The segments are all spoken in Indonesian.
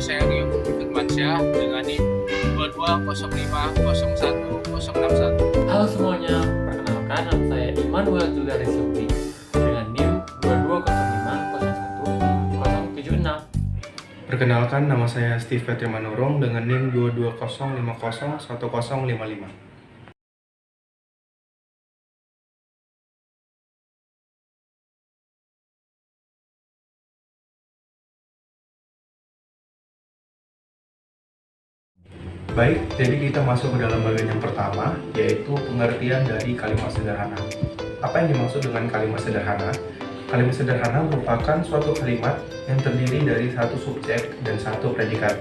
saya Rio Firmansyah dengan NIM 220501061. Halo semuanya, perkenalkan nama saya Immanuel Juliaris Yogi dengan NIM 220501076. Perkenalkan, nama saya Steve Manurung dengan NIM 220501055. Baik, jadi kita masuk ke dalam bagian yang pertama, yaitu pengertian dari kalimat sederhana. Apa yang dimaksud dengan kalimat sederhana? Kalimat sederhana merupakan suatu kalimat yang terdiri dari satu subjek dan satu predikat.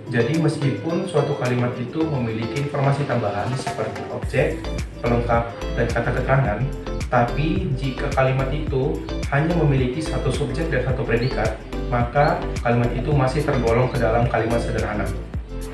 Jadi meskipun suatu kalimat itu memiliki informasi tambahan seperti objek, pelengkap, dan kata keterangan, tapi jika kalimat itu hanya memiliki satu subjek dan satu predikat, maka kalimat itu masih tergolong ke dalam kalimat sederhana.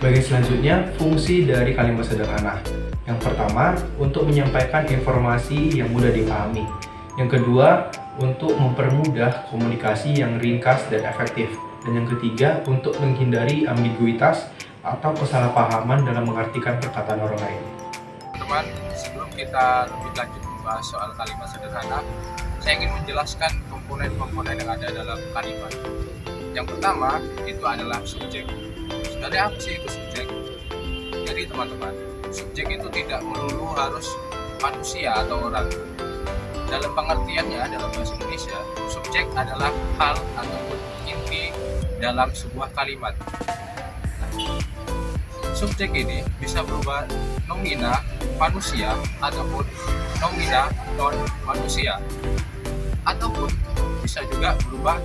Bagian selanjutnya, fungsi dari kalimat sederhana. Yang pertama, untuk menyampaikan informasi yang mudah dipahami. Yang kedua, untuk mempermudah komunikasi yang ringkas dan efektif. Dan yang ketiga, untuk menghindari ambiguitas atau kesalahpahaman dalam mengartikan perkataan orang lain. Teman-teman, sebelum kita lebih lanjut membahas soal kalimat sederhana, saya ingin menjelaskan komponen-komponen yang ada dalam kalimat. Yang pertama, itu adalah subjek. Sebenarnya apa sih itu subjek? Jadi teman-teman, subjek itu tidak melulu harus manusia atau orang. Dalam pengertiannya, dalam bahasa Indonesia, subjek adalah hal ataupun inti dalam sebuah kalimat. Subjek ini bisa berubah nomina manusia ataupun nomina non manusia, ataupun bisa juga berubah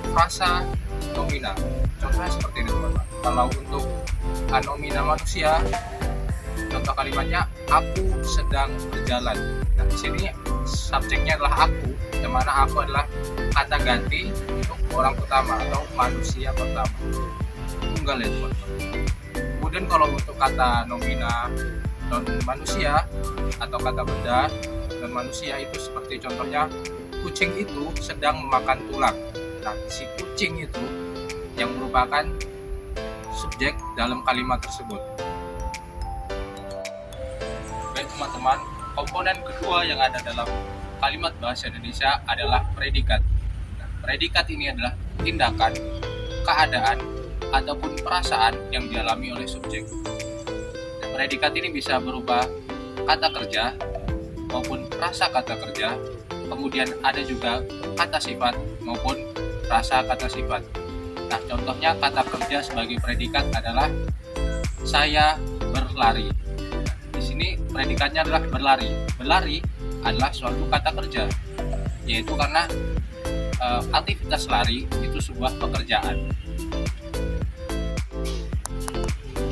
frasa nomina. Contohnya seperti ini teman-teman. Kalau untuk nomina manusia, contoh kalimatnya aku sedang berjalan. Nah, di sini subjeknya adalah aku, yang mana aku adalah kata ganti untuk orang pertama atau manusia pertama. Tunggal ya teman-teman. Kemudian kalau untuk kata nomina non manusia atau kata benda non manusia, itu seperti contohnya kucing itu sedang memakan tulang. Nah, si kucing itu yang merupakan subjek dalam kalimat tersebut. Baik teman-teman, komponen kedua yang ada dalam kalimat bahasa Indonesia adalah predikat. Nah, predikat ini adalah tindakan, keadaan, ataupun perasaan yang dialami oleh subjek. Nah, predikat ini bisa berupa kata kerja maupun rasa kata kerja, kemudian ada juga kata sifat maupun rasa kata sifat. Nah, contohnya kata kerja sebagai predikat adalah saya berlari. Nah, di sini predikatnya adalah berlari. Berlari adalah suatu kata kerja, yaitu karena aktivitas lari itu sebuah pekerjaan.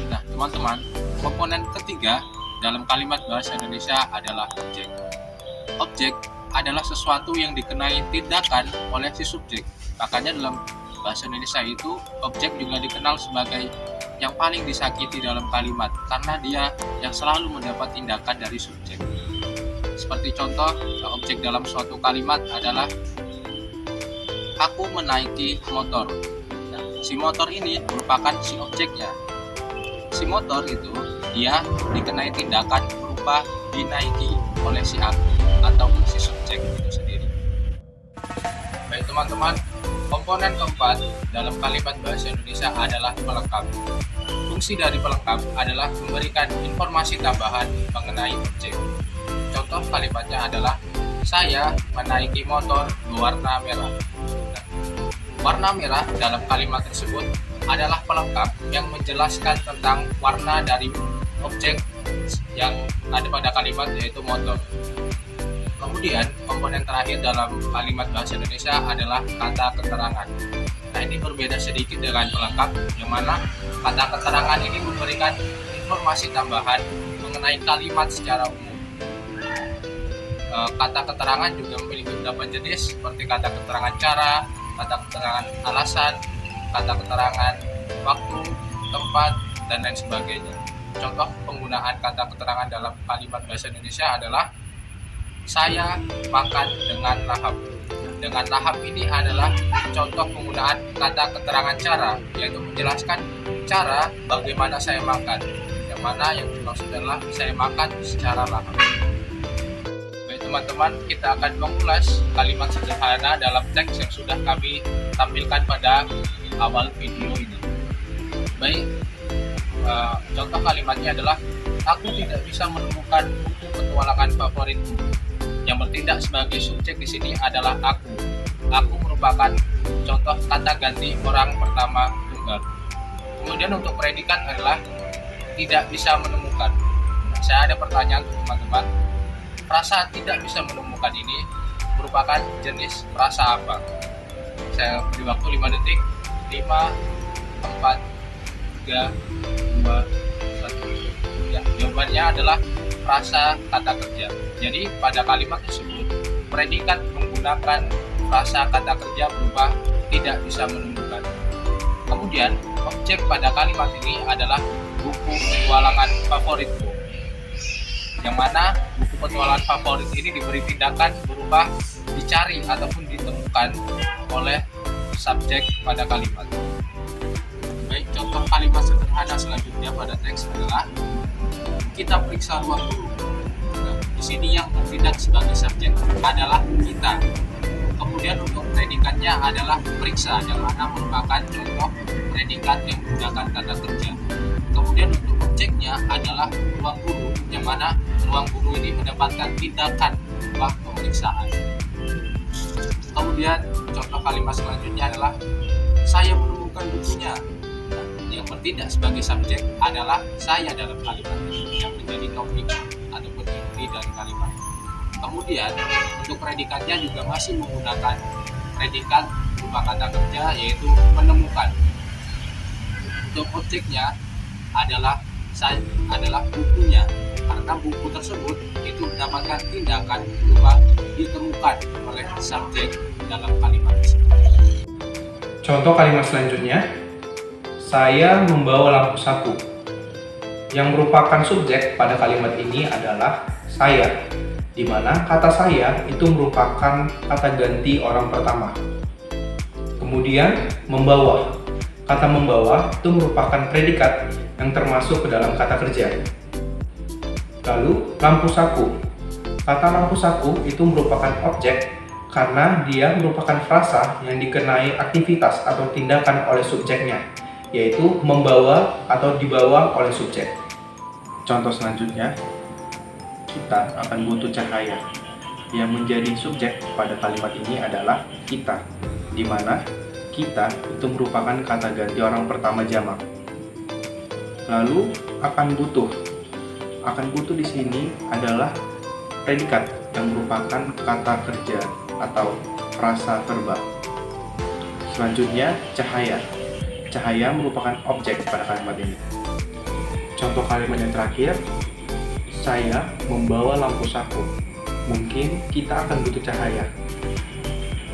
Nah, teman-teman, komponen ketiga dalam kalimat bahasa Indonesia adalah objek. Objek adalah sesuatu yang dikenai tindakan oleh si subjek. Makanya dalam bahasa Indonesia itu objek juga dikenal sebagai yang paling disakiti dalam kalimat karena dia yang selalu mendapat tindakan dari subjek. Seperti contoh, objek dalam suatu kalimat adalah aku menaiki motor. Nah, si motor ini merupakan si objeknya. Si motor itu dia dikenai tindakan berupa dinaiki oleh si aku ataupun si subjek itu sendiri. Baik teman-teman, komponen keempat dalam kalimat bahasa Indonesia adalah pelengkap. Fungsi dari pelengkap adalah memberikan informasi tambahan mengenai objek. Contoh kalimatnya adalah saya menaiki motor berwarna merah. Nah, warna merah dalam kalimat tersebut adalah pelengkap yang menjelaskan tentang warna dari objek yang ada pada kalimat, yaitu motor. Kemudian komponen terakhir dalam kalimat bahasa Indonesia adalah kata keterangan. Nah, ini berbeda sedikit dengan pelengkap, yang mana kata keterangan ini memberikan informasi tambahan mengenai kalimat secara umum. Kata keterangan juga memiliki beberapa jenis seperti kata keterangan cara, kata keterangan alasan, kata keterangan waktu, tempat, dan lain sebagainya. Contoh penggunaan kata keterangan dalam kalimat bahasa Indonesia adalah saya makan dengan lahap. dengan tahap ini adalah contoh penggunaan kata keterangan cara, yaitu menjelaskan cara bagaimana saya makan, yang mana yang dimaksud adalah saya makan secara lahap. Baik teman-teman, kita akan mengulas kalimat sederhana dalam teks yang sudah kami tampilkan pada awal video ini. Baik, contoh kalimatnya adalah aku tidak bisa menemukan buku petualangan favoritku. Yang bertindak sebagai subjek di sini adalah aku. Aku merupakan contoh kata ganti orang pertama tunggal. Kemudian untuk predikat adalah tidak bisa menemukan. Saya ada pertanyaan untuk teman-teman. Frasa tidak bisa menemukan ini merupakan jenis frasa apa? Saya beri waktu 5 detik. 5, 4, 3, 2, 1. Ya, jawabannya adalah frasa kata kerja. Jadi pada kalimat tersebut predikat menggunakan frasa kata kerja berupa tidak bisa menemukan. Kemudian objek pada kalimat ini adalah buku petualangan favoritku, yang mana buku petualangan favorit ini diberi tindakan berupa dicari ataupun ditemukan oleh subjek pada kalimat. Baik, contoh kalimat sederhana selanjutnya pada teks adalah kita periksa ruang guru. Nah, di sini yang bertindak sebagai subjek adalah kita. Kemudian untuk predikatnya adalah periksa, yang mana merupakan contoh predikat yang menggunakan kata kerja. Kemudian untuk objeknya adalah ruang guru, yang mana ruang guru ini mendapatkan tindakan berupa pemeriksaan. Kemudian contoh kalimat selanjutnya adalah saya menemukan bukunya. Nah, yang bertindak sebagai subjek adalah saya dalam kalimat ini, yang menjadi topik ataupun inti dari kalimat. Kemudian untuk predikatnya juga masih menggunakan predikat berupa kata kerja, yaitu menemukan. Untuk objeknya adalah bukunya, karena buku tersebut itu mendapatkan tindakan berupa ditemukan oleh subjek dalam kalimat tersebut. Contoh kalimat selanjutnya, saya membawa lampu saku. Yang merupakan subjek pada kalimat ini adalah saya, di mana kata saya itu merupakan kata ganti orang pertama. Kemudian membawa. Kata membawa itu merupakan predikat yang termasuk ke dalam kata kerja. Lalu lampu saku. Kata lampu saku itu merupakan objek karena dia merupakan frasa yang dikenai aktivitas atau tindakan oleh subjeknya, yaitu membawa atau dibawa oleh subjek. Contoh selanjutnya, kita akan butuh cahaya. Yang menjadi subjek pada kalimat ini adalah kita, di mana kita itu merupakan kata ganti orang pertama jamak. Lalu akan butuh. Akan butuh di sini adalah predikat yang merupakan kata kerja atau frasa verbal. Selanjutnya cahaya. Cahaya merupakan objek pada kalimat ini. Contoh kalimat yang terakhir, saya membawa lampu saku. Mungkin kita akan butuh cahaya.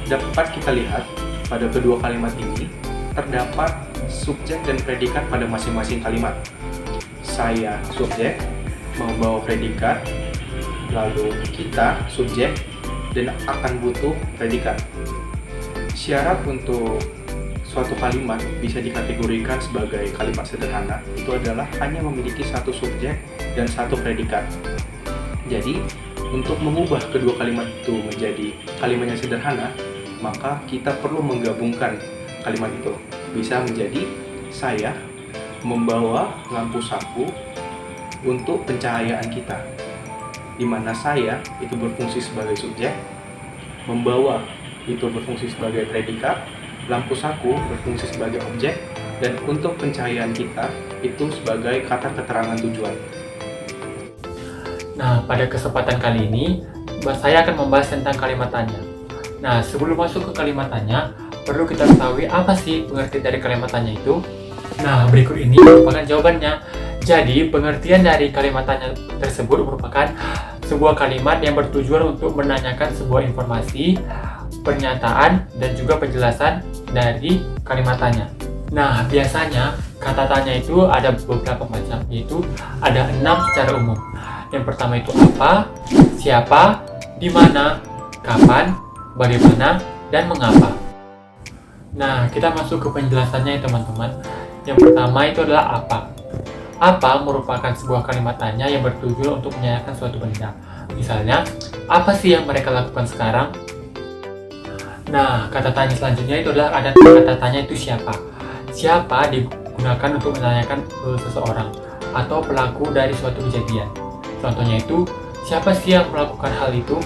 Dapat kita lihat pada kedua kalimat ini terdapat subjek dan predikat pada masing-masing kalimat. Saya subjek, membawa predikat, lalu kita subjek, dan akan butuh predikat. Syarat untuk suatu kalimat bisa dikategorikan sebagai kalimat sederhana itu adalah hanya memiliki satu subjek dan satu predikat. Jadi, untuk mengubah kedua kalimat itu menjadi kalimat yang sederhana, maka kita perlu menggabungkan kalimat itu. Bisa menjadi saya membawa lampu saku untuk pencahayaan kita, di mana saya itu berfungsi sebagai subjek, membawa itu berfungsi sebagai predikat, lampu saku berfungsi sebagai objek, dan untuk pencahayaan kita itu sebagai kata keterangan tujuan. Nah, pada kesempatan kali ini saya akan membahas tentang kalimat tanya. Nah, sebelum masuk ke kalimat tanya, perlu kita ketahui apa sih pengertian dari kalimat tanya itu. Nah, berikut ini merupakan jawabannya. Jadi, pengertian dari kalimat tanya tersebut merupakan sebuah kalimat yang bertujuan untuk menanyakan sebuah informasi, pernyataan, dan juga penjelasan dari kalimat tanya. Nah, biasanya kata tanya itu ada beberapa macam, yaitu ada 6 secara umum. Yang pertama itu apa, siapa, di mana, kapan, bagaimana, dan mengapa. Nah, kita masuk ke penjelasannya ya teman-teman. Yang pertama itu adalah apa. Apa merupakan sebuah kalimat tanya yang bertujuan untuk menanyakan suatu benda. Misalnya, apa sih yang mereka lakukan sekarang? Nah, kata tanya selanjutnya itu adalah ada kata tanya itu siapa. Siapa digunakan untuk menanyakan seseorang atau pelaku dari suatu kejadian. Contohnya itu, siapa sih yang melakukan hal itu?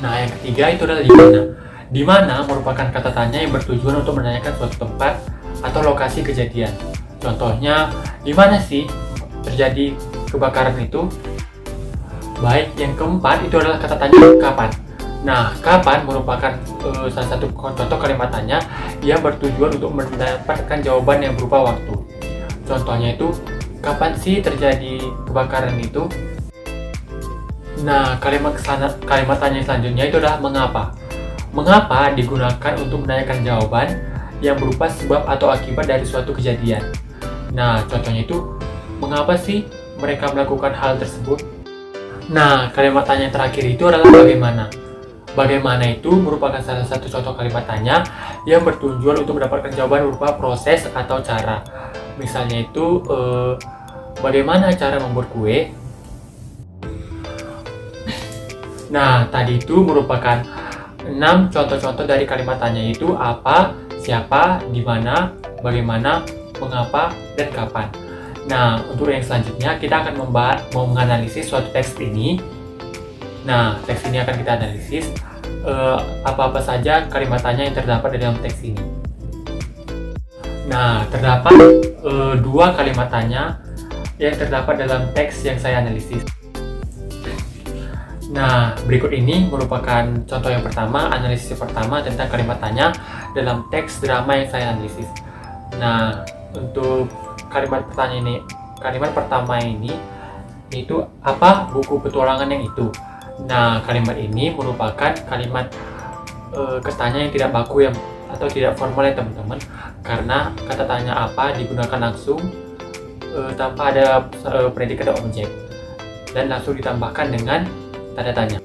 Nah, yang ketiga itu adalah di mana. Di mana merupakan kata tanya yang bertujuan untuk menanyakan suatu tempat atau lokasi kejadian. Contohnya, di mana sih terjadi kebakaran itu? Baik, yang keempat itu adalah kata tanya kapan. Nah, kapan merupakan salah satu contoh kalimat tanya yang bertujuan untuk mendapatkan jawaban yang berupa waktu. Contohnya itu, kapan sih terjadi kebakaran itu? Nah, kalimat tanya selanjutnya itu adalah mengapa. Mengapa digunakan untuk menanyakan jawaban yang berupa sebab atau akibat dari suatu kejadian. Nah, contohnya itu, mengapa sih mereka melakukan hal tersebut? Nah, kalimat tanya yang terakhir itu adalah bagaimana. Bagaimana itu merupakan salah satu contoh kalimat tanya yang bertujuan untuk mendapatkan jawaban berupa proses atau cara. Misalnya itu, bagaimana cara membuat kue? Nah, tadi itu merupakan 6 contoh-contoh dari kalimat tanya itu apa, siapa, di mana, bagaimana, mengapa, dan kapan. Nah, untuk yang selanjutnya kita akan menganalisis suatu teks ini. Nah, teks ini akan kita analisis apa-apa saja kalimat tanya yang terdapat di dalam teks ini. Nah, terdapat 2 kalimat tanya yang terdapat dalam teks yang saya analisis. Nah, berikut ini merupakan contoh yang pertama, analisis pertama tentang kalimat tanya dalam teks drama yang saya analisis. Nah, untuk kalimat pertama ini itu apa buku petualangan yang itu. Nah, kalimat ini merupakan kalimat tanya yang tidak baku atau tidak formal ya teman-teman, karena kata tanya apa digunakan langsung tanpa ada predikat atau objek dan langsung ditambahkan dengan tanda tanya.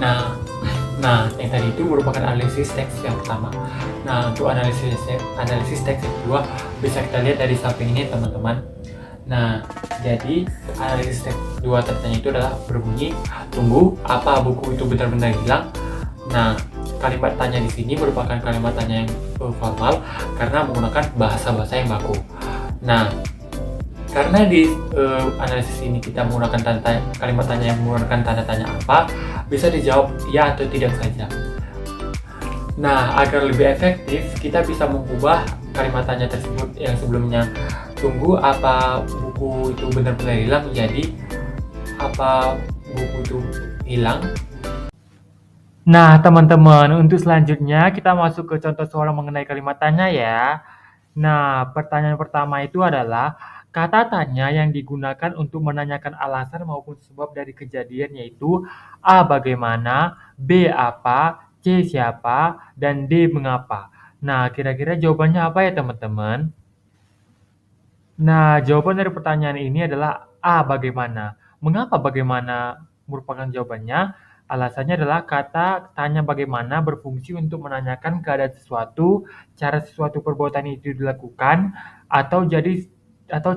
Nah, yang tadi itu merupakan analisis teks yang pertama. Nah, untuk analisis teks yang kedua bisa kita lihat dari samping ini teman-teman. Nah, jadi analisis teks kedua tertanya itu adalah berbunyi, tunggu, apa buku itu benar-benar hilang? Nah, kalimat tanya di sini merupakan kalimat tanya yang formal karena menggunakan bahasa-bahasa yang baku. Nah, karena di analisis ini kita menggunakan kalimat tanya yang menggunakan tanda tanya apa, bisa dijawab ya atau tidak saja. Nah, agar lebih efektif, kita bisa mengubah kalimat tanya tersebut yang sebelumnya tunggu apa buku itu benar-benar hilang menjadi apa buku itu hilang. Nah, teman-teman, untuk selanjutnya kita masuk ke contoh soal mengenai kalimat tanya ya. Nah, pertanyaan pertama itu adalah kata tanya yang digunakan untuk menanyakan alasan maupun sebab dari kejadian yaitu A. Bagaimana, B. Apa, C. Siapa, dan D. Mengapa. Nah, kira-kira jawabannya apa ya teman-teman? Nah, jawaban dari pertanyaan ini adalah A. Bagaimana. Mengapa bagaimana merupakan jawabannya? Alasannya adalah kata tanya bagaimana berfungsi untuk menanyakan keadaan sesuatu, cara sesuatu perbuatan itu dilakukan, atau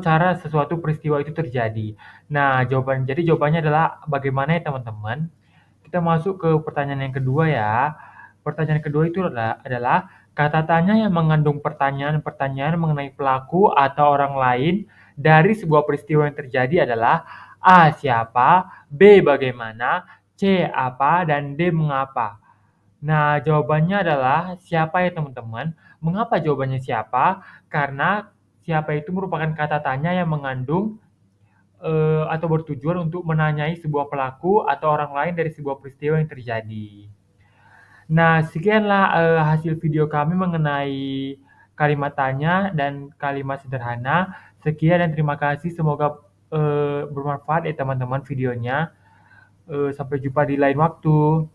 cara sesuatu peristiwa itu terjadi. Nah, jawabannya adalah bagaimana ya teman-teman. Kita masuk ke pertanyaan yang kedua ya. Pertanyaan kedua itu adalah kata tanya yang mengandung pertanyaan-pertanyaan mengenai pelaku atau orang lain dari sebuah peristiwa yang terjadi adalah A. Siapa, B. Bagaimana, C. Apa, dan D. Mengapa. Nah, jawabannya adalah siapa ya teman-teman. Mengapa jawabannya siapa? Karena siapa itu merupakan kata tanya yang mengandung atau bertujuan untuk menanyai sebuah pelaku atau orang lain dari sebuah peristiwa yang terjadi. Nah, sekianlah hasil video kami mengenai kalimat tanya dan kalimat sederhana. Sekian dan terima kasih. Semoga bermanfaat ya teman-teman videonya. Sampai jumpa di lain waktu.